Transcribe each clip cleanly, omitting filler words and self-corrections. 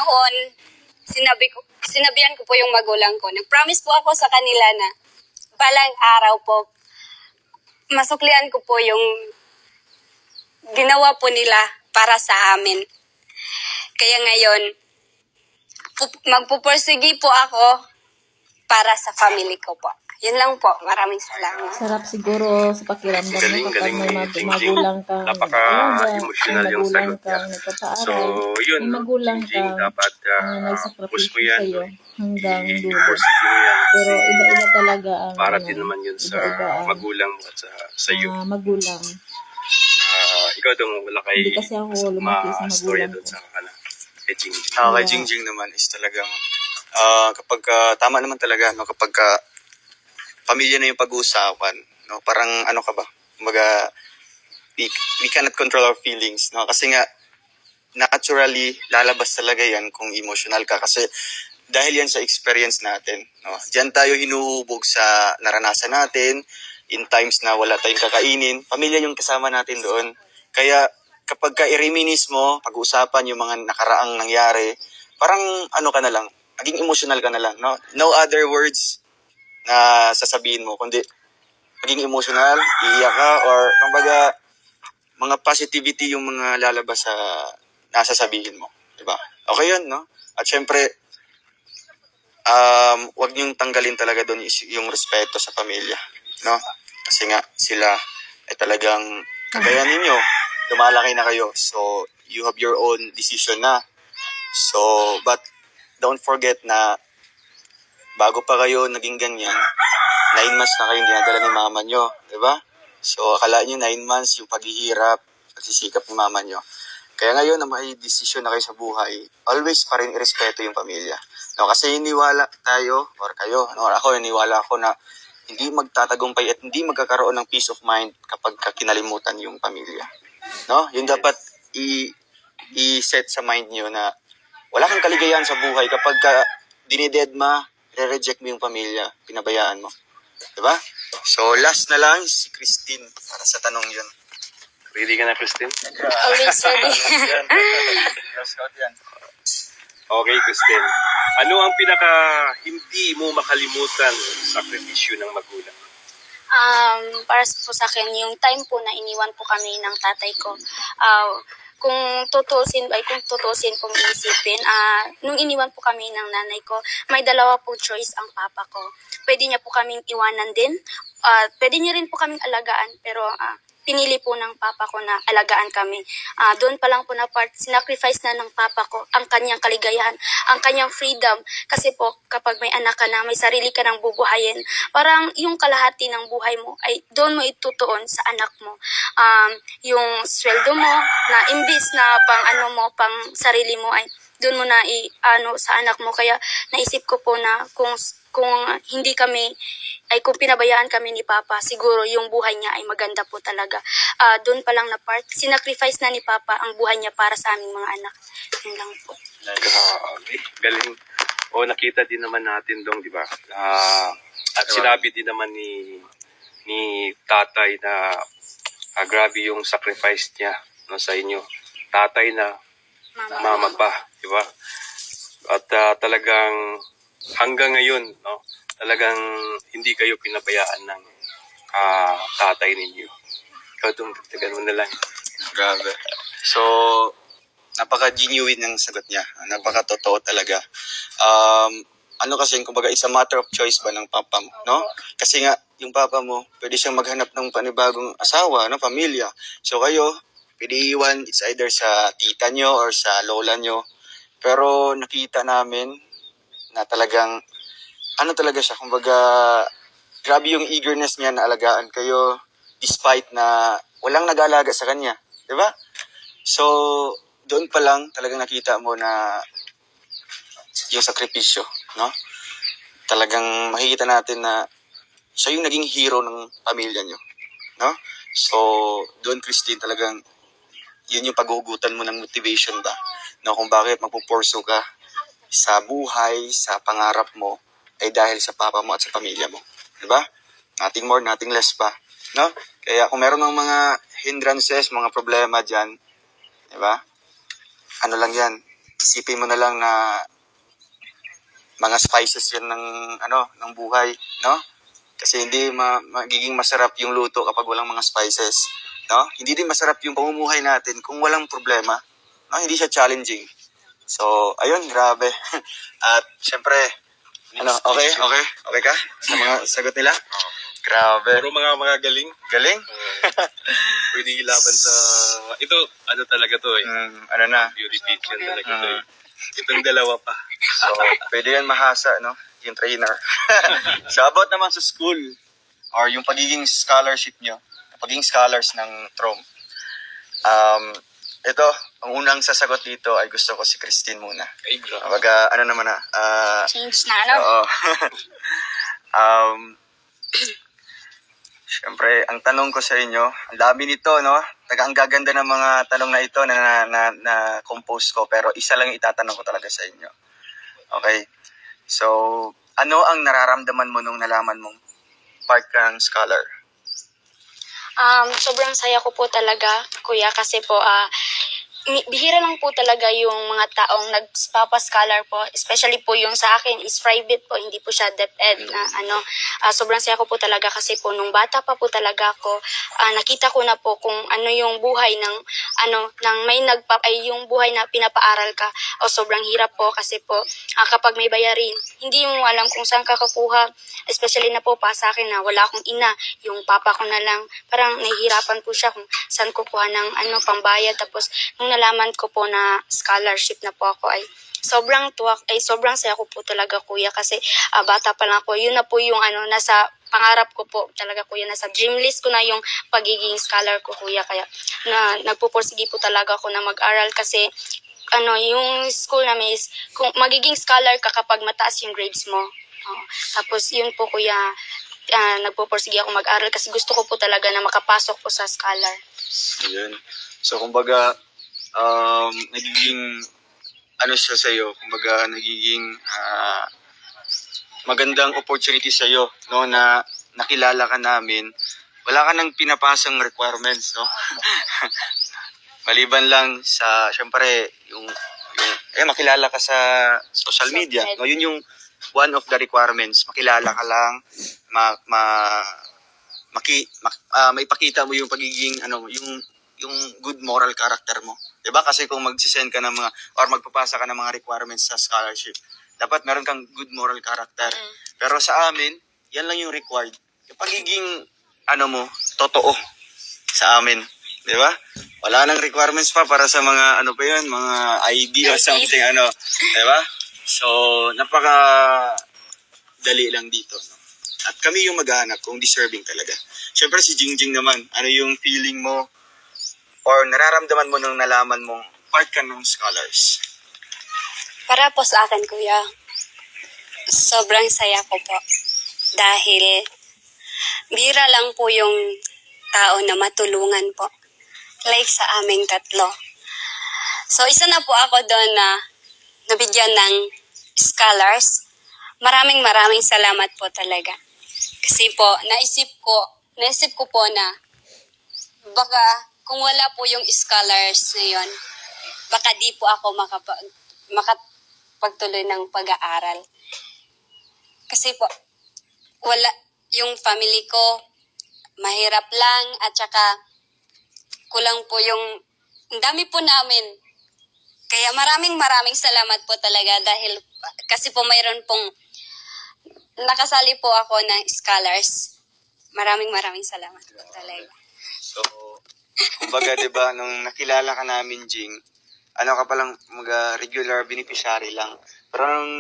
noon, sinabihan ko po yung magulang ko. Nag-promise po ako sa kanila na balang araw po, masuklian ko po yung ginawa po nila para sa amin. Kaya ngayon, magpupursigi po ako para sa family ko po. Yun lang po. Maraming salamat. Sarap siguro sa pakiramdam mo kapag may magulang kang Napaka-emotional yung sagot niya. nagpapaaral, So, yun, may magulang Jingjing, kang dapat push nagsakripisyo mo yan. sa'yo hanggang dulo. I-pursige mo yan. Pero iba-iba talaga ang Para din naman yun sa iba-iba ang magulang mo at sa iyo. magulang. Ikaw dong wala kay Hindi kasi ako lumaki sa storya magulang doon ko. sa kay Jingjing. Kay Jingjing naman is talagang kapag tama naman talaga no kapag pamilya na yung pag-uusapan no parang ano ka ba kumbaga we cannot control our feelings no kasi nga naturally lalabas talaga yan kung emotional ka kasi dahil yan sa experience natin no diyan tayo hinuhubog sa naranasan natin in times na wala tayong kakainin pamilya yung kasama natin doon kaya kapag i-reminisce mo pag-uusapan yung mga nakaraang nangyari parang ano ka na lang maging emotional ka na lang no other words na sasabihin mo, kundi maging emotional, iiyak ka, or kumbaga, mga positivity yung mga lalabas sa nasasabihin mo. Diba? Okay yun, no? At syempre, wag niyong tanggalin talaga doon yung respeto sa pamilya. No? Kasi nga, sila ay talagang kagaya ninyo, lumalaki na kayo. So, you have your own decision na. So, but don't forget na bago pa kayo naging ganyan, 9 months na kayong dinadala ni mama nyo, di ba? So, akala nyo 9 months yung paghihirap, pagsisikap ni mama nyo. Kaya ngayon na may desisyon na kayo sa buhay, always pa rin irespeto yung pamilya. No, kasi iniwala tayo, or kayo, no, ako, iniwala ako na hindi magtatagumpay at hindi magkakaroon ng peace of mind kapag kinalimutan yung pamilya. No? Yung dapat i-set sa mind nyo na wala kang kaligayahan sa buhay kapag dinidedma, re-reject mo yung pamilya, pinabayaan mo. Diba? So, last na lang, si Christine para sa tanong yun. Ready ka na, Christine? Always ready. Okay, Christine. Ano ang pinaka hindi mo makalimutan sa sakripisyo ng magulang? Para po sa akin, yung time po na iniwan po kami ng tatay ko, kung tutusin kung iisipin, nung iniwan po kami ng nanay ko, may dalawa po choice ang papa ko. Pwede niya po kaming iwanan din, pwede niya rin po kaming alagaan, pero pinili po ng papa ko na alagaan kami. Doon pa lang po na part, sinacrifice na ng papa ko ang kanyang kaligayahan, ang kanyang freedom. Kasi po, kapag may anak ka na, may sarili ka ng bubuhayin, parang yung kalahati ng buhay mo ay doon mo itutuon sa anak mo. Yung sweldo mo, na imbis na pang sarili mo, ay doon mo na sa anak mo. Kaya naisip ko po na kung hindi kami, ay kung pinabayaan kami ni Papa, siguro yung buhay niya ay maganda po talaga. Doon pa lang na part, sinacrifice na ni Papa ang buhay niya para sa aming mga anak. Yun lang po. Okay, galing. O, nakita din naman natin dong, di ba? At sinabi din naman ni tatay na grabe yung sacrifice niya no, sa inyo. Tatay na mama pa, di ba? At talagang hanggang ngayon, no, talagang hindi kayo pinabayaan ng tatay ninyo. Ikaw itong dagdagan mo na lang. Grabe. So, napaka-genuine ng sagot niya. Napaka-totoo talaga. Ano kasi, kumbaga, it's a matter of choice ba ng papa mo, no? Kasi nga, yung papa mo, pwede siyang maghanap ng panibagong asawa, no, pamilya. So kayo, pwede iwan, it's either sa tita nyo or sa lola nyo. Pero nakita namin na talagang, ano talaga siya, kumbaga, grabe yung eagerness niya na alagaan kayo despite na walang nag-aalaga sa kanya. Diba? So, doon pa lang talagang nakita mo na yung sakripisyo, no? Talagang makikita natin na siya yung naging hero ng pamilya nyo, no? So, doon, Christine, talagang yun yung paghugutan mo ng motivation ba? No, kung bakit magpupurso ka sa buhay, sa pangarap mo, ay dahil sa papa mo at sa pamilya mo. Diba? Nothing more, nothing less pa. No? Kaya kung meron ng mga hindrances, mga problema dyan, diba? Ano lang yan? isipin mo na lang na mga spices yan ng buhay, no? Kasi hindi magiging masarap yung luto kapag walang mga spices, no? Hindi din masarap yung pamumuhay natin kung walang problema, no? Hindi siya challenging. So, ayun, grabe. At syempre, okay ka sa mga sagot nila? Grabe. Puro mga galing. Galing? Pwede ilaban sa... Ito, ano talaga to eh. Ano na? Beauty fiction talaga to eh. Itong dalawa pa. So, pwede yan mahasa, no? Yung trainer. So, about naman sa school or yung pagiging scholarship nyo, pagiging scholars ng TROM. Ito, ang unang sasagot dito ay gusto ko si Christine muna. Ay, grabe. Kapag, Change na, ano? Oo. Siyempre, ang tanong ko sa inyo, ang dami nito, no? Ang gaganda ng mga tanong na ito na compose ko, pero isa lang yung itatanong ko talaga sa inyo. Okay? So, ano ang nararamdaman mo nung nalaman mong part ka ng scholar? Sobrang saya ko po talaga, kuya, kasi po, bihira lang po talaga yung mga taong nagpapa-scholar po, especially po yung sa akin is private po, hindi po siya DepEd na sobrang saya ko po talaga kasi po nung bata pa po talaga ako, nakita ko na po kung ano yung buhay ng yung buhay na pinapaaral ka. Sobrang hirap po kasi po kapag may bayarin, hindi mo alam kung saan ka kukuha, especially na po pa sa akin na wala akong ina, yung papa ko na lang, parang nahihirapan po siya kung saan kukuha ng pambayad. Tapos nung nalaman ko po na scholarship na po ako ay sobrang saya ko po talaga, kuya, kasi bata pa lang ako. Yun na po yung nasa pangarap ko po talaga, kuya, nasa dream list ko na yung pagiging scholar ko, kuya. Kaya nagpupursige po talaga ako na mag-aral kasi yung school namin is kung magiging scholar ka kapag mataas yung grades mo. Tapos yun po, kuya, nagpupursige ako mag-aral kasi gusto ko po talaga na makapasok po sa scholar. Ayun. So, kumbaga, nagiging siya sa'yo, kumbaga nagiging magandang opportunity sa'yo, no, na nakilala ka namin. Wala ka nang pinapasang requirements, no? Maliban lang sa, syempre, yung makilala ka sa social media, no? Yun yung one of the requirements. Makilala ka lang, maipakita mo yung pagiging, yung good moral character mo. Diba? Kasi kung magsisend ka ng or magpapasa ka ng mga requirements sa scholarship, dapat meron kang good moral character. Pero sa amin, yan lang yung required. Yung pagiging, totoo sa amin. Diba? Wala nang requirements pa para sa mga, mga ID or something, Diba? So, dali lang dito. No? At kami yung maghahanap kung deserving talaga. Siyempre si Jingjing naman, ano yung feeling mo or nararamdaman mo nung nalaman mong part ka ng scholars? Para po sa akin, kuya, sobrang saya ko po. Dahil bira lang po yung tao na matulungan po. Like sa aming tatlo. So, isa na po ako doon na nabigyan ng scholars. Maraming salamat po talaga. Kasi po, naisip ko po na baka kung wala po yung scholars na yun, baka di po ako makapagtuloy ng pag-aaral. Kasi po, wala, yung family ko, mahirap lang, at saka kulang po yung, ang dami po namin. Kaya maraming salamat po talaga dahil, kasi po mayroon pong, nakasali po ako ng scholars. Maraming salamat po talaga. So, kumbaga, di ba, nung nakilala ka namin, Jing, ka palang regular beneficiary lang. Pero nung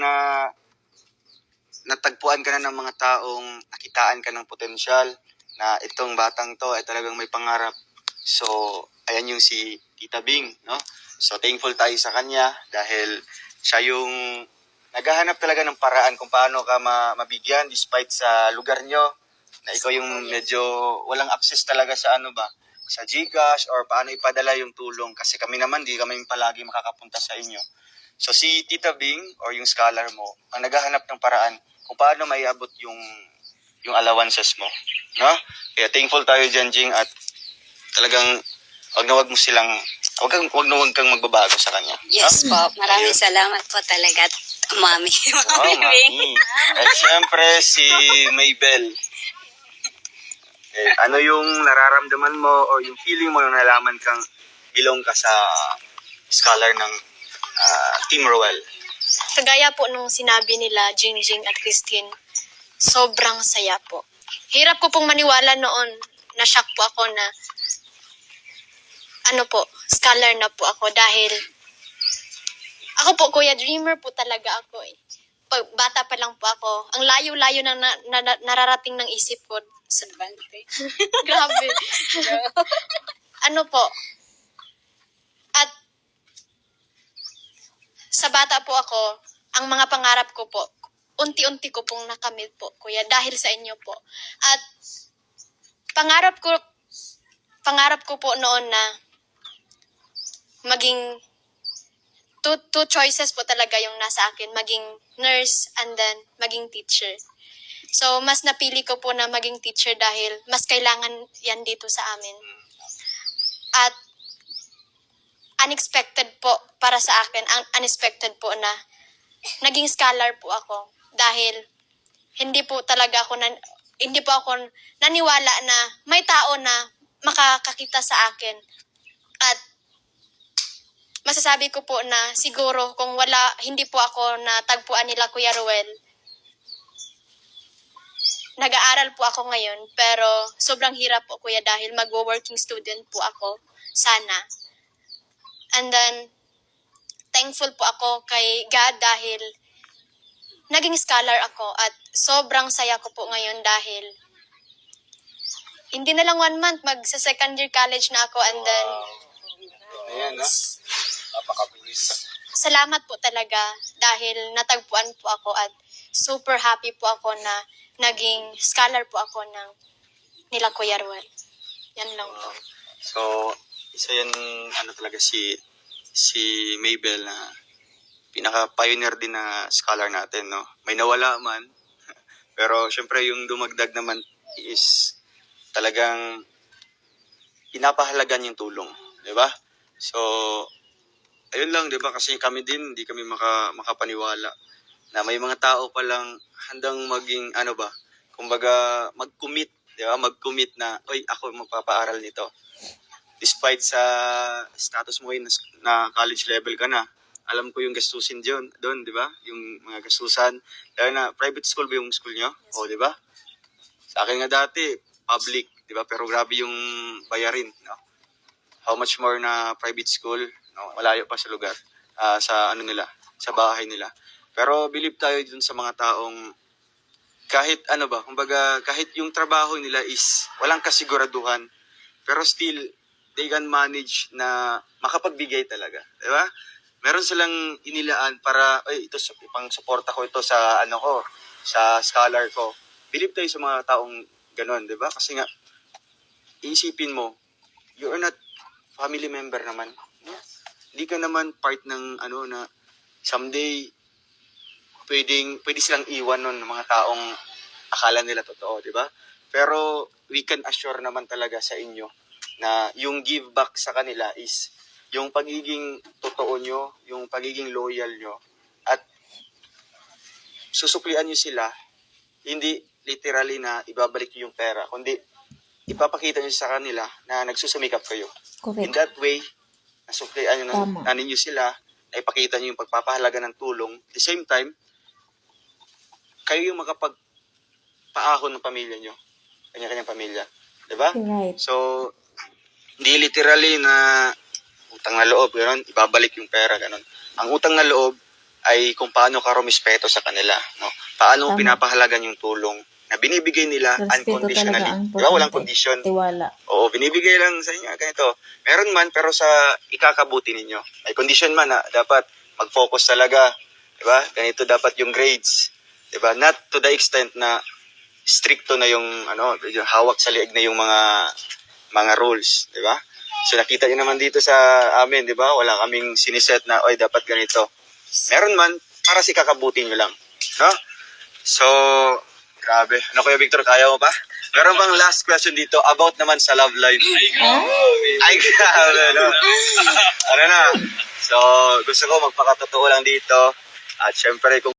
natagpuan ka na ng mga taong nakitaan ka ng potensyal na itong batang to ay talagang may pangarap. So, ayan yung si Tita Bing, no? So, thankful tayo sa kanya dahil siya yung naghahanap talaga ng paraan kung paano ka mabigyan despite sa lugar nyo na ikaw yung medyo walang access talaga sa sa GCash or paano ipadala yung tulong kasi kami naman di kami palagi makakapunta sa inyo. So si Tita Bing or yung scholar mo ang naghahanap ng paraan kung paano maiabot yung allowances mo, no? Kaya thankful tayo dyan, Jing, at talagang wag mo silang Huwag kang magbabago sa kanya. Yes po. Maraming salamat po talaga, Mami. Wow, Mami. At syempre, si Maybel. Ano yung nararamdaman mo o yung feeling mo nung nalaman kang belong ka sa scholar ng Team Roel? Kagaya po nung sinabi nila, Jingjing at Christine, sobrang saya po. Hirap ko pong maniwala noon, na-shock po ako na, scholar na po ako dahil, ako po, Kuya, dreamer po talaga ako eh. Pag bata pa lang po ako, ang layo-layo na, nararating ng isip ko. Grabe. At sa bata po ako, ang mga pangarap ko po, unti-unti ko pong nakamit po, Kuya, dahil sa inyo po. At pangarap ko po noon na maging two choices po talaga yung nasa akin, maging nurse and then maging teacher. So, mas napili ko po na maging teacher dahil mas kailangan yan dito sa amin. At unexpected po para sa akin, ang unexpected po na naging scholar po ako dahil hindi po ako naniwala na may tao na makakakita sa akin. At masasabi ko po na siguro kung hindi po ako natagpuan nila Kuya Ruel, nag-aaral po ako ngayon, pero sobrang hirap po, Kuya, dahil mag-working student po ako sana. And then, thankful po ako kay God dahil naging scholar ako at sobrang saya ko po ngayon dahil hindi na lang 1 month, magsa-second year college na ako and then, Ayan, no? Napaka-please. salamat po talaga dahil natagpuan po ako at super happy po ako na naging scholar po ako ng nila Kuya Ruel. Yan lang po. So, isa yan, talaga si Maybel na pinaka-pioneer din na scholar natin, no? May nawala man, pero syempre yung dumagdag naman is talagang pinapahalagan yung tulong, di ba? So, ayun lang, di ba? Kasi kami din, hindi kami makapaniwala na may mga tao palang handang maging, kumbaga, mag-commit, di ba? Mag-commit na, oy, ako magpapaaral nito. Despite sa status mo na college level ka na, alam ko yung gastusin doon, di ba? Yung mga gastusan. Dahil na, private school ba yung school nyo? O, di ba? Sa akin nga dati, public, di ba? Pero grabe yung bayarin, no? How much more na private school, no? Malayo pa sa lugar, sa sa bahay nila. Pero believe tayo dun sa mga taong kahit kumbaga kahit yung trabaho nila is walang kasiguraduhan, pero still they can manage na makapagbigay talaga, di ba? Meron silang inilaan para ito pang suporta ko ito sa sa scholar ko. Believe tayo sa mga taong ganoon, di ba? Kasi nga iisipin mo, you're not family member naman. No? Hindi ka naman part ng na someday pwede silang iwan nun ng mga taong akala nila totoo, di ba? Pero we can assure naman talaga sa inyo na yung give back sa kanila is yung pagiging totoo nyo, yung pagiging loyal nyo, at susuklian nyo sila, hindi literally na ibabalik nyo yung pera, kundi ipapakita nyo sa kanila na nagsusumikap kayo. Correct. In that way, nasuklian nyo Tama. na ninyo sila, na ipakita nyo yung pagpapahalaga ng tulong. At the same time, kayo yung makapagpaahon ng pamilya nyo, kanya-kanyang pamilya. Diba? Right. So, hindi literally na utang na loob, gano'n, ibabalik yung pera, gano'n. Ang utang na loob ay kung paano ka rumispeto sa kanila, no? Paano Tama. pinapahalagan yung tulong na binibigay nila Respeto unconditionally. talaga ang Diba? Walang importante. condition. Tiwala. Oo, binibigay lang sa inyo, ganito. Meron man, pero sa ikakabuti ninyo. May condition man na dapat mag-focus talaga. Diba? Ganito dapat yung grades. Diba? Not to the extent na stricto na yung hawak sa liig na yung mga rules. Diba? So nakita niyo naman dito sa amin, diba? Wala kaming siniset na, oy, dapat ganito. Meron man, para si kakabuti nyo lang. No? So, grabe. Ano Kuya Victor, kaya mo pa? Meron bang last question dito about naman sa love life? Ay, grabe, no? Ano na? So, gusto ko magpakatotoo lang dito. At syempre, kung